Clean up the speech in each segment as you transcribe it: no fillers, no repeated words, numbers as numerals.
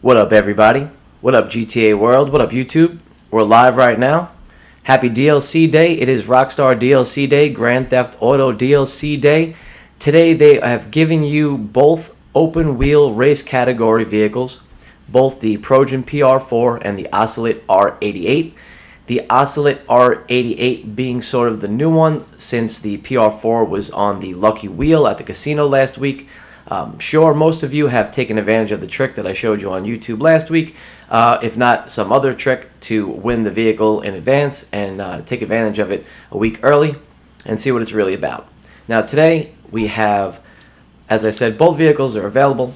What up, everybody? What up, GTA World? What up, YouTube? We're live right now. Happy DLC Day. It is Rockstar DLC Day, Grand Theft Auto DLC Day. Today they have given you both open wheel race category vehicles, both the Progen PR4 and the Ocelot R88. The Ocelot R88 being sort of the new one since the PR4 was on the lucky wheel at the casino last week. Sure, most of you have taken advantage of the trick that I showed you on YouTube last week, if not some other trick to win the vehicle in advance and take advantage of it a week early and see what it's really about. Now today we have, as I said, both vehicles are available.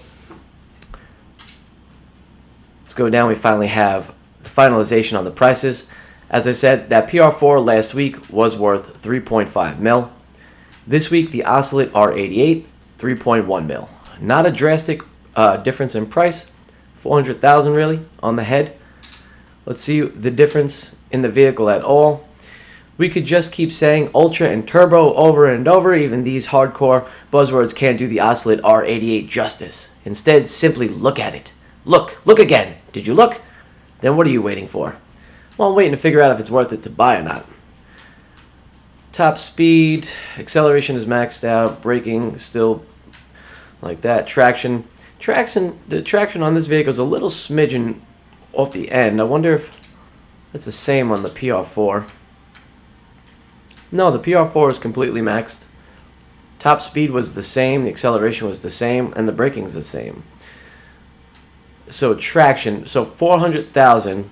Let's go down. We finally have the finalization on the prices. As I said, that PR4 last week was worth 3.5 mil. This week the Ocelot R88, 3.1 mil. Not a drastic difference in price, 400,000 really on the head. Let's see the difference in the vehicle at all. We could just keep saying Ultra and Turbo over and over. Even these hardcore buzzwords can't do the Ocelot R88 justice. Instead, simply look at it. Look again. Did you look? Then what are you waiting for? Well, I'm waiting to figure out if it's worth it to buy or not. Top speed, acceleration is maxed out, braking still like that. Traction, the traction on this vehicle is a little smidgen off the end. I wonder if it's the same on the PR4. No, the PR4 is completely maxed. Top speed was the same, the acceleration was the same, and the braking is the same. So traction, so 400,000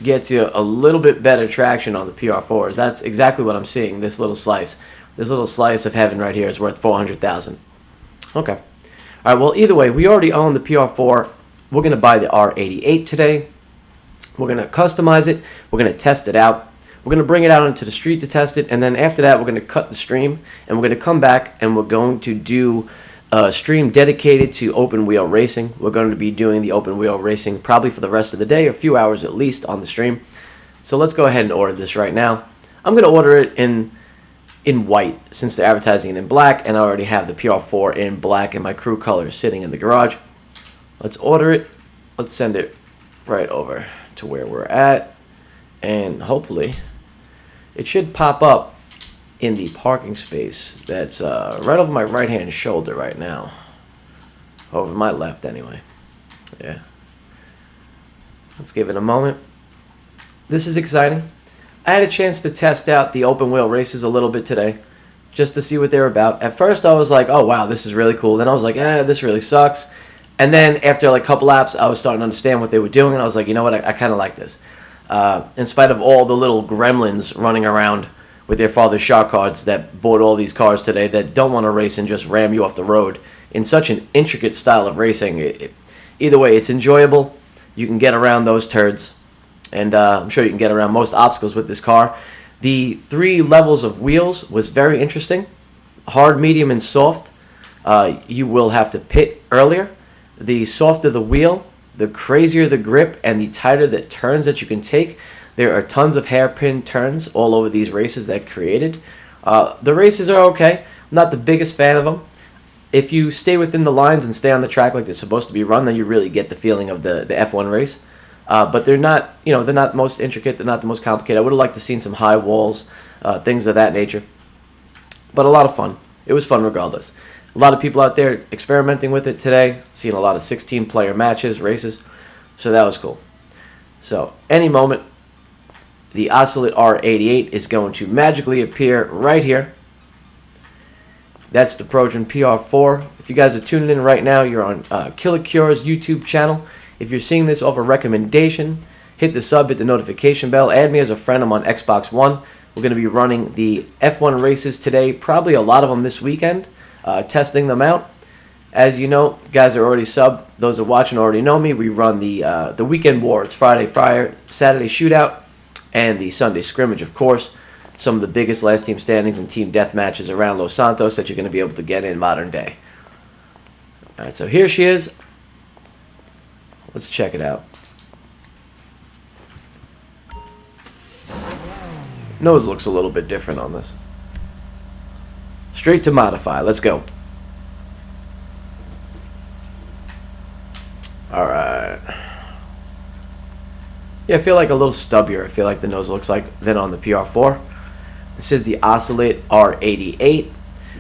gets you a little bit better traction on the PR4s. That's exactly what I'm seeing. This little slice of heaven right here is worth 400,000. Okay. All right. Well, either way, we already own the PR4. We're gonna buy the R88 today. We're gonna customize it. We're gonna test it out. We're gonna bring it out into the street to test it, and then after that, we're gonna cut the stream, and we're gonna come back and we're going to do a stream dedicated to open wheel racing. We're going to be doing the open wheel racing probably for the rest of the day, a few hours at least on the stream. So let's go ahead and order this right now. I'm going to order it in white since they're advertising it in black, and I already have the PR4 in black and my crew colors sitting in the garage. Let's order it. Let's send it right over to where we're at, and hopefully it should pop up in the parking space that's right over my right hand shoulder right now. Over my left anyway. Yeah. Let's give it a moment. This is exciting. I had a chance to test out the open wheel races a little bit today just to see what they're about. At first I was like, oh wow, this is really cool. Then I was like, this really sucks. And then after like a couple laps I was starting to understand what they were doing, and I was like, you know what, I kind of like this. In spite of all the little gremlins running around with their father's shark cards that bought all these cars today that don't want to race and just ram you off the road in such an intricate style of racing. Either way, it's enjoyable. You can get around those turds, and I'm sure you can get around most obstacles with this car. The 3 levels of wheels was very interesting. Hard, medium, and soft. You will have to pit earlier. The softer the wheel, the crazier the grip, and the tighter the turns that you can take. There are tons of hairpin turns all over these races that created. The races are okay. I'm not the biggest fan of them. If you stay within the lines and stay on the track like they're supposed to be run, then you really get the feeling of the F1 race. But they're not, they're not the most intricate. They're not the most complicated. I would have liked to seen some high walls, things of that nature. But a lot of fun. It was fun regardless. A lot of people out there experimenting with it today. Seeing a lot of 16-player matches, races. So that was cool. So any moment, the Ocelot R88 is going to magically appear right here. That's the Progen PR4. If you guys are tuning in right now, you're on KILLAKURE's YouTube channel. If you're seeing this off a recommendation, hit the sub, hit the notification bell, add me as a friend. I'm on Xbox One. We're going to be running the F1 races today, probably a lot of them this weekend, testing them out. As you know, guys are already subbed. Those that are watching already know me. We run the weekend war. It's Friday Fire, Saturday Shootout, and the Sunday Scrimmage, of course. Some of the biggest last team standings and team death matches around Los Santos that you're going to be able to get in modern day. Alright, so here she is. Let's check it out. Nose looks a little bit different on this. Straight to modify. Let's go. Alright. Alright. Yeah, I feel like a little stubbier. I feel like the nose looks like than on the PR4. This is the Ocelot R88.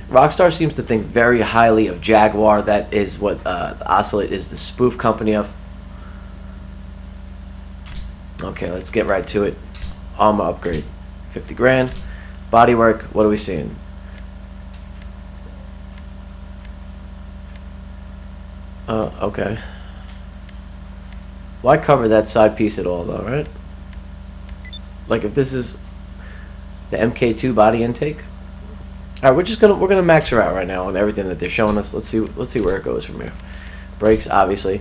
Rockstar seems to think very highly of Jaguar. That is what the Ocelot is the spoof company of. Okay, let's get right to it. Armor upgrade, 50 grand. Bodywork, what are we seeing? Okay. Why cover that side piece at all, though, right? Like, if this is the MK2 body intake. All right, we're gonna max her out right now on everything that they're showing us. Let's see where it goes from here. Brakes, obviously.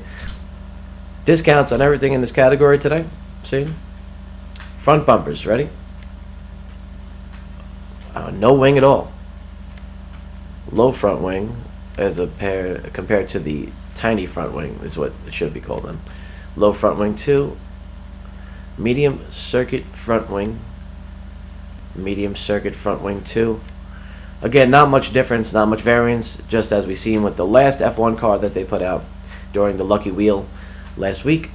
Discounts on everything in this category today. See? Front bumpers, ready? No wing at all. Low front wing as a pair compared to the tiny front wing is what it should be called then. Low front wing 2. Medium circuit front wing. Medium circuit front wing 2. Again, not much difference, not much variance, just as we seen with the last F1 car that they put out during the Lucky Wheel last week.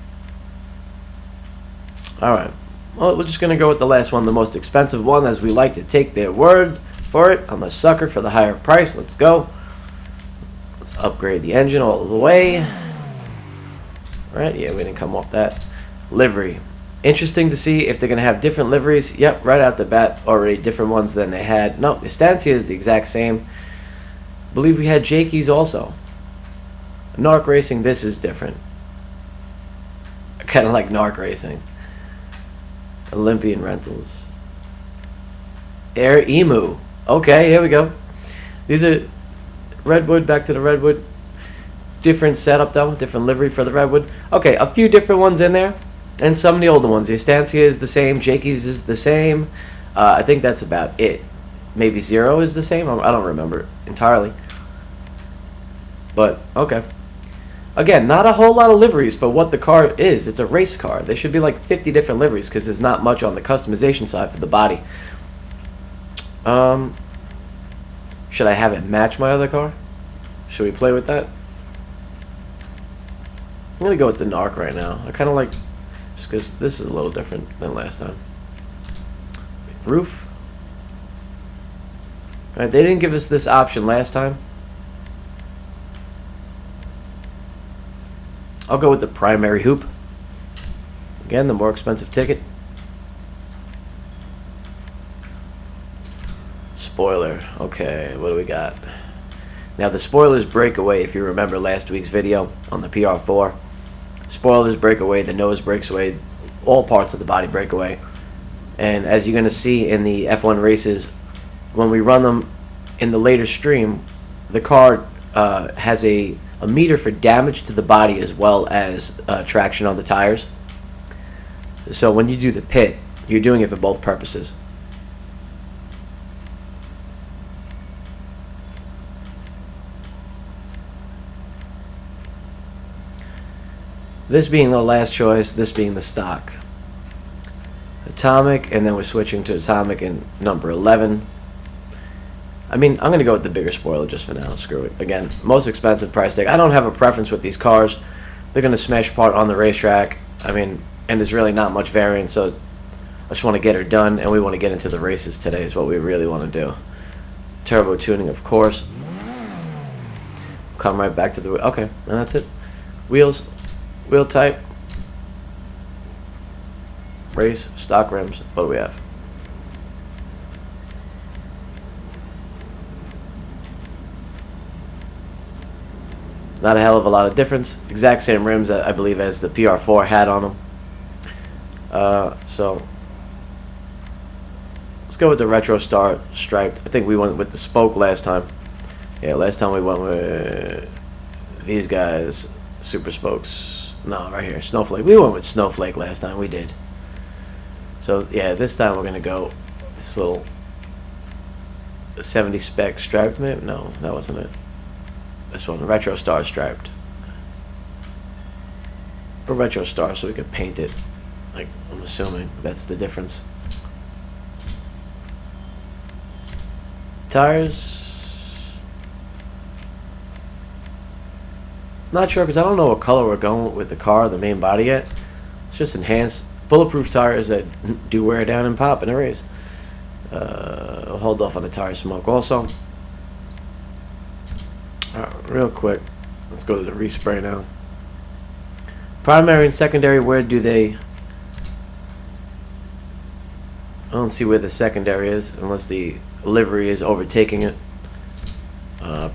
Alright, well, we're just going to go with the last one, the most expensive one, as we like to take their word for it. I'm a sucker for the higher price. Let's go. Let's upgrade the engine all the way. Right, yeah, we didn't come off that. Livery. Interesting to see if they're going to have different liveries. Yep, right out the bat, already different ones than they had. No, the Estancia is the exact same. I believe we had Jakey's also. Narc Racing, this is different. I kind of like Narc Racing. Olympian Rentals. Air Emu. Okay, here we go. These are Redwood, back to the Redwood. Different setup though, different livery for the Redwood. Okay, a few different ones in there. And some of the older ones. The Estancia is the same. Jakey's is the same. I think that's about it. Maybe Zero is the same. I don't remember entirely. But, okay. Again, not a whole lot of liveries for what the car is. It's a race car. There should be like 50 different liveries because there's not much on the customization side for the body. Should I have it match my other car? Should we play with that? I'm going to go with the Narc right now. I kind of like... Just because this is a little different than last time. Roof. Alright, they didn't give us this option last time. I'll go with the primary hoop. Again, the more expensive ticket. Spoiler. Okay, what do we got? Now the spoilers break away if you remember last week's video on the PR4. Spoilers break away, the nose breaks away, all parts of the body break away. And as you're going to see in the F1 races, when we run them in the later stream, the car has a meter for damage to the body as well as traction on the tires. So when you do the pit, you're doing it for both purposes. This being the last choice, this being the stock. Atomic, and then we're switching to Atomic in number 11. I mean, I'm going to go with the bigger spoiler just for now. Screw it. Again, most expensive price tag. I don't have a preference with these cars. They're going to smash apart on the racetrack. I mean, and there's really not much variance, so I just want to get her done, and we want to get into the races today is what we really want to do. Turbo tuning, of course. Come right back to the... Okay, and that's it. Wheels. Wheel type, race, stock rims. What do we have? Not a hell of a lot of difference. Exact same rims, I believe, as the PR4 had on them. So let's go with the Retro Star striped. I think we went with the spoke last time. Yeah, last time we went with these guys, super spokes. No, right here, Snowflake. We went with Snowflake last time. We did. So, yeah, this time we're going to go this little 70 spec striped, maybe? No, that wasn't it. This one, Retro Star striped. Or Retro Star, so we could paint it. Like, I'm assuming that's the difference. Tires. Not sure because I don't know what color we're going with the car, the main body yet. It's just enhanced bulletproof tires that do wear down and pop in a race. Hold off on the tire smoke also. Real quick, let's go to the respray now. Primary and secondary, where do they... I don't see where the secondary is unless the livery is overtaking it.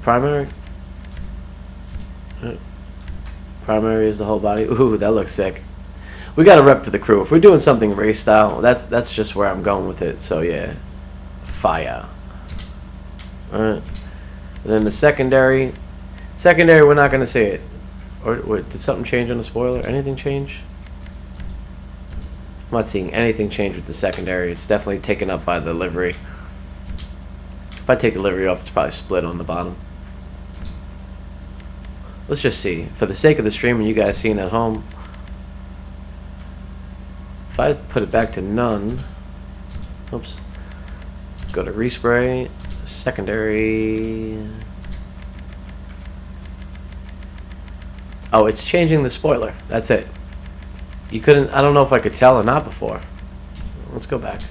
Primary. Primary is the whole body. Ooh, that looks sick. We got a rep for the crew. If we're doing something race style, that's just where I'm going with it. So yeah, fire. All right. And then the secondary. Secondary, we're not gonna see it. Or did something change on the spoiler? Anything change? I'm not seeing anything change with the secondary. It's definitely taken up by the livery. If I take the livery off, it's probably split on the bottom. Let's just see. For the sake of the stream and you guys seeing at home, if I put it back to none, oops, go to respray, secondary. Oh, it's changing the spoiler. That's it. You couldn't, I don't know if I could tell or not before. Let's go back.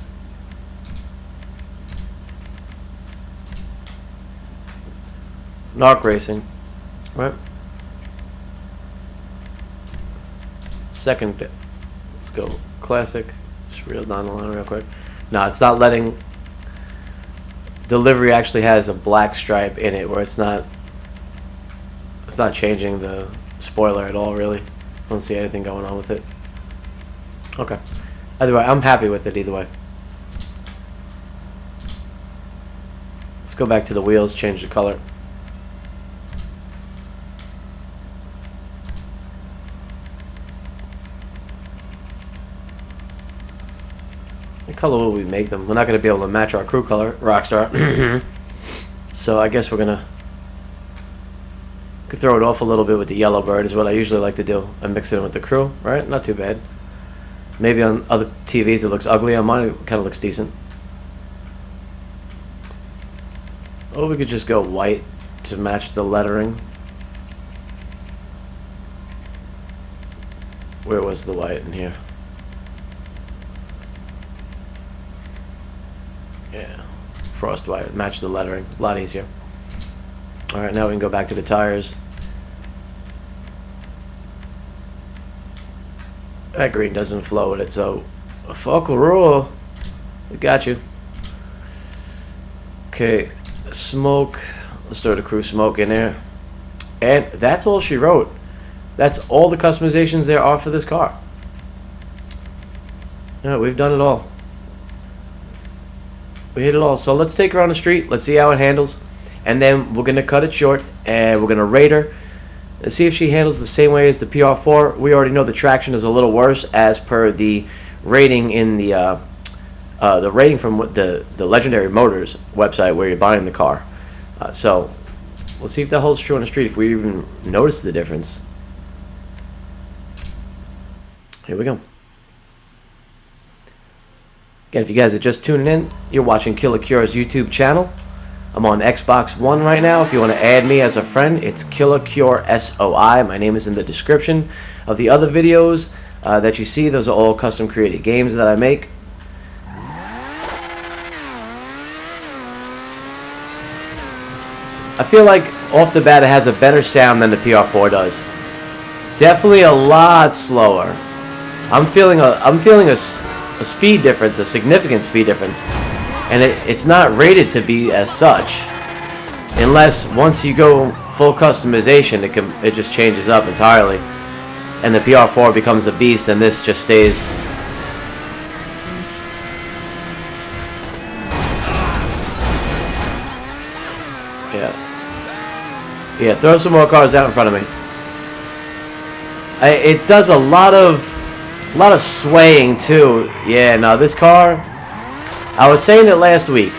Narc racing. Right. Second. Let's go. Classic. Just reel down the line real quick. No, it's not letting. The livery actually has a black stripe in it where it's not changing the spoiler at all, really. I don't see anything going on with it. Okay. Either way, I'm happy with it either way. Let's go back to the wheels, change the color. What color will we make them? We're not going to be able to match our crew color, Rockstar. So I guess we're going to throw it off a little bit with the yellow bird is what I usually like to do. I mix it in with the crew, right? Not too bad. Maybe on other TVs it looks ugly. On mine it kind of looks decent. Or we could just go white to match the lettering. Where was the white in here? Yeah, frost white, match the lettering. A lot easier. Alright, now we can go back to the tires. That green doesn't flow, but it's a focal rule. We got you. Okay, smoke. Let's throw the crew smoke in there. And that's all she wrote. That's all the customizations there are for this car. Yeah, we've done it all. We hit it all. So let's take her on the street. Let's see how it handles. And then we're going to cut it short. And we're going to rate her. And see if she handles the same way as the PR4. We already know the traction is a little worse as per the rating in the rating from the Legendary Motors website where you're buying the car. So we'll see if that holds true on the street, if we even notice the difference. Here we go. Again, if you guys are just tuning in, you're watching KILLAKURE's YouTube channel. I'm on Xbox One right now. If you want to add me as a friend, it's KILLAKURE SOI. My name is in the description of the other videos that you see. Those are all custom created games that I make. I feel like off the bat it has a better sound than the PR4 does. Definitely a lot slower. I'm feeling a speed difference, a significant speed difference. And it's not rated to be as such, unless once you go full customization, it just changes up entirely, and the PR4 becomes a beast, and this just stays. Yeah. Throw some more cars out in front of me. It does a lot of swaying too. Yeah, no, this car. I was saying it last week.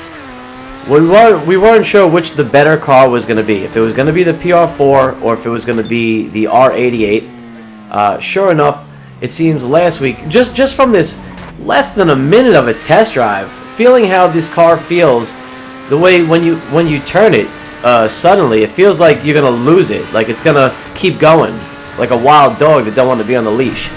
We weren't sure which the better car was going to be. If it was going to be the PR4 or if it was going to be the R88. Sure enough, it seems last week, just from this less than a minute of a test drive, feeling how this car feels, the way when you turn it, suddenly, it feels like you're gonna lose it. Like it's gonna keep going, like a wild dog that don't want to be on the leash.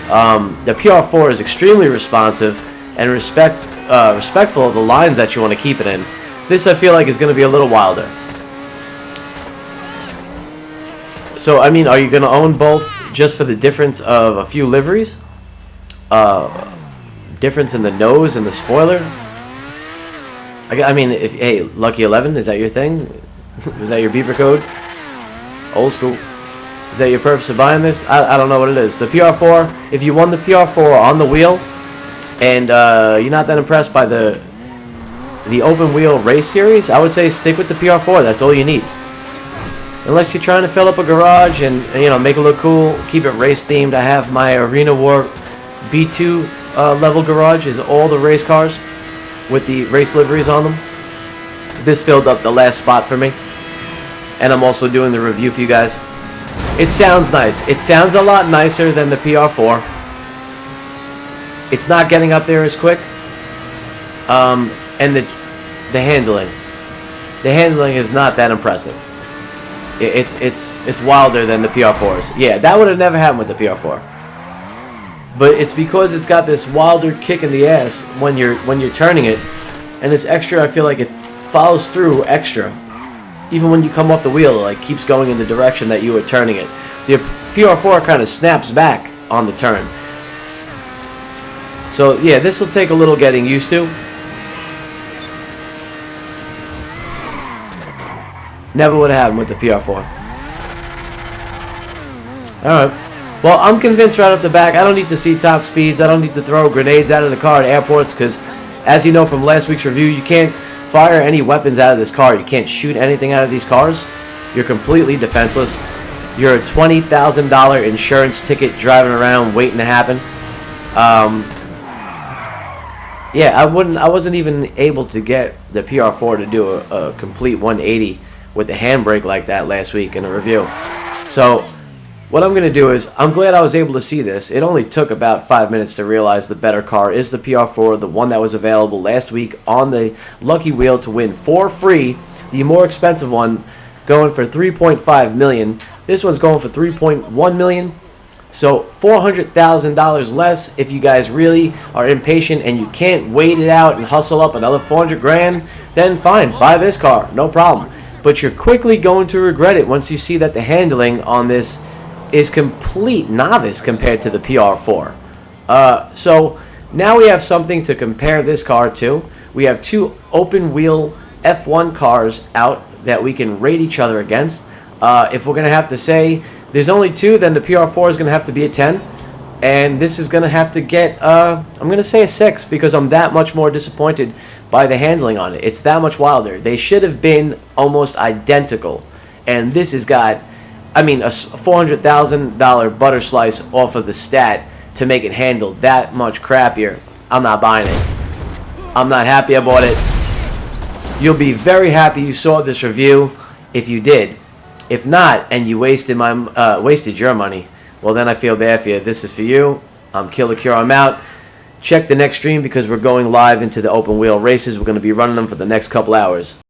The PR4 is extremely responsive and respectful of the lines that you want to keep it in. This I feel like is going to be a little wilder. So I mean, are you going to own both just for the difference of a few liveries? Difference in the nose and the spoiler? I mean, if hey, Lucky 11, is that your thing? Is that your beeper code? Old school. Is that your purpose of buying this? I don't know what it is. The PR4, if you won the PR4 on the wheel, and you're not that impressed by the open wheel race series, I would say stick with the PR4. That's all you need. Unless you're trying to fill up a garage and you know, make it look cool, keep it race themed. I have my Arena War B2 level garage, is all the race cars with the race liveries on them. This filled up the last spot for me, and I'm also doing the review for you guys. It sounds nice. It sounds a lot nicer than the PR4. It's not getting up there as quick. And the handling. The handling is not that impressive. It's wilder than the PR4s. Yeah, that would have never happened with the PR4. But it's because it's got this wilder kick in the ass when you're turning it, and it's extra. I feel like it follows through extra. Even when you come off the wheel, it like keeps going in the direction that you were turning it. The PR4 kind of snaps back on the turn. So yeah, this will take a little getting used to. Never would have happened with the PR4. Alright. Well, I'm convinced right off the back, I don't need to see top speeds. I don't need to throw grenades out of the car at airports, because as you know from last week's review, you can't fire any weapons out of this car. You can't shoot anything out of these cars. You're completely defenseless. You're a $20,000 insurance ticket driving around waiting to happen. Yeah, I wasn't even able to get the PR4 to do a complete 180 with the handbrake like that last week in a review. So what I'm going to do is, I'm glad I was able to see this. It only took about 5 minutes to realize the better car is the PR4, the one that was available last week on the Lucky Wheel to win for free. The more expensive one going for $3.5 million. This one's going for $3.1 million. So $400,000 less. If you guys really are impatient and you can't wait it out and hustle up another 400 grand, then fine, buy this car, no problem. But you're quickly going to regret it once you see that the handling on this is complete novice compared to the PR4. So now we have something to compare this car to. We have two open wheel F1 cars out that we can rate each other against. If we're going to have to say there's only two, then the PR4 is going to have to be a 10. And this is going to have to get, I'm going to say a 6, because I'm that much more disappointed by the handling on it. It's that much wilder. They should have been almost identical. And this has got, I mean, a $400,000 butter slice off of the stat to make it handle that much crappier. I'm not buying it. I'm not happy I bought it. You'll be very happy you saw this review if you did. If not, and you wasted your money, well, then I feel bad for you. This is for you. I'm KILLAKURE. I'm out. Check the next stream because we're going live into the open wheel races. We're going to be running them for the next couple hours.